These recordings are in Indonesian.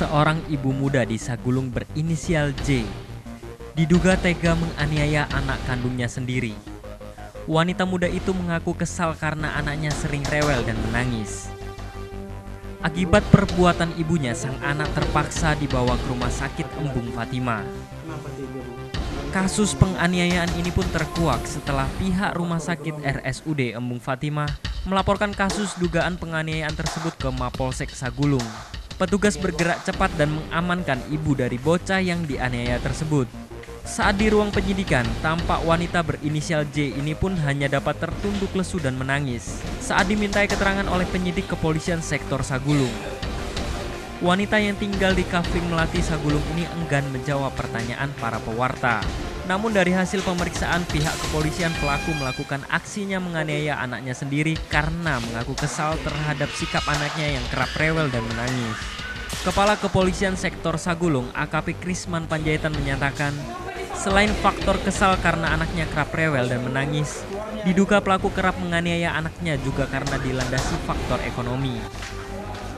Seorang ibu muda di Sagulung berinisial J diduga tega menganiaya anak kandungnya sendiri. Wanita muda itu mengaku kesal karena anaknya sering rewel dan menangis. Akibat perbuatan ibunya, sang anak terpaksa dibawa ke rumah sakit Embung Fatimah. Kasus penganiayaan ini pun terkuak setelah pihak rumah sakit RSUD Embung Fatimah melaporkan kasus dugaan penganiayaan tersebut ke Mapolsek Sagulung. Petugas bergerak cepat dan mengamankan ibu dari bocah yang dianiaya tersebut. Saat di ruang penyidikan, tampak wanita berinisial J ini pun hanya dapat tertunduk lesu dan menangis saat dimintai keterangan oleh penyidik kepolisian sektor Sagulung. Wanita yang tinggal di Kafling Melati Sagulung ini enggan menjawab pertanyaan para pewarta. Namun dari hasil pemeriksaan, pihak kepolisian pelaku melakukan aksinya menganiaya anaknya sendiri karena mengaku kesal terhadap sikap anaknya yang kerap rewel dan menangis. Kepala Kepolisian Sektor Sagulung, AKP Krisman Panjaitan menyatakan, selain faktor kesal karena anaknya kerap rewel dan menangis, diduga pelaku kerap menganiaya anaknya juga karena dilandasi faktor ekonomi.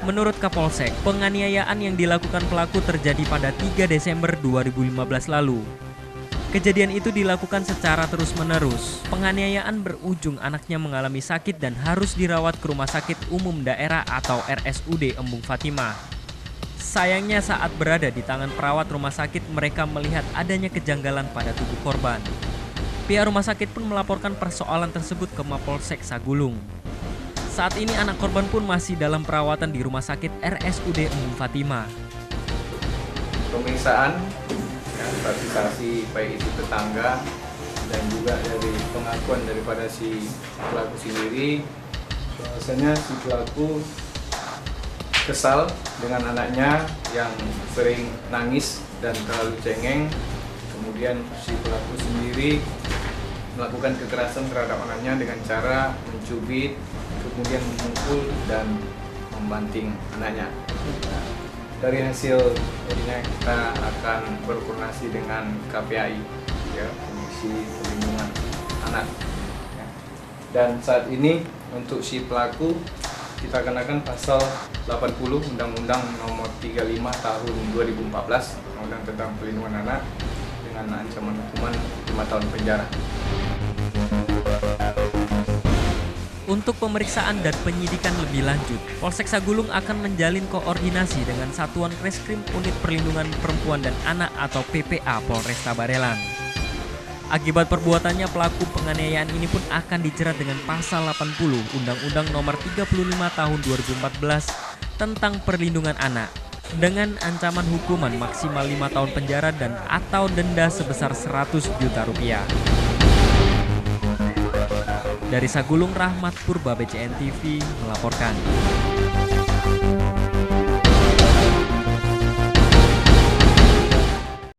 Menurut Kapolsek, penganiayaan yang dilakukan pelaku terjadi pada 3 Desember 2015 lalu. Kejadian itu dilakukan secara terus-menerus. Penganiayaan berujung anaknya mengalami sakit dan harus dirawat ke Rumah Sakit Umum Daerah atau RSUD Embung Fatimah. Sayangnya saat berada di tangan perawat rumah sakit, mereka melihat adanya kejanggalan pada tubuh korban. Pihak rumah sakit pun melaporkan persoalan tersebut ke Mapolsek Sagulung. Saat ini anak korban pun masih dalam perawatan di Rumah Sakit RSUD Embung Fatimah. Pemeriksaan, saksi baik itu tetangga dan juga dari pengakuan daripada si pelaku sendiri, bahwasanya si pelaku kesal dengan anaknya yang sering nangis dan terlalu cengeng. Kemudian si pelaku sendiri melakukan kekerasan terhadap anaknya dengan cara mencubit, kemudian memukul dan membanting anaknya. Dari hasil ini kita akan berkoordinasi dengan KPAI, ya, Komisi Perlindungan Anak. Ya. Dan saat ini untuk si pelaku kita kenakan pasal 80 Undang-Undang Nomor 35 Tahun 2014 Undang tentang Perlindungan Anak dengan ancaman hukuman 5 tahun penjara. Untuk pemeriksaan dan penyidikan lebih lanjut, Polsek Sagulung akan menjalin koordinasi dengan Satuan Reskrim Unit Perlindungan Perempuan dan Anak atau PPA Polresta Barelang. Akibat perbuatannya, pelaku penganiayaan ini pun akan dijerat dengan pasal 80 Undang-Undang Nomor 35 Tahun 2014 tentang Perlindungan Anak dengan ancaman hukuman maksimal 5 tahun penjara dan atau denda sebesar 100 juta rupiah. Dari Sagulung, Rahmat Purba, BCN TV melaporkan.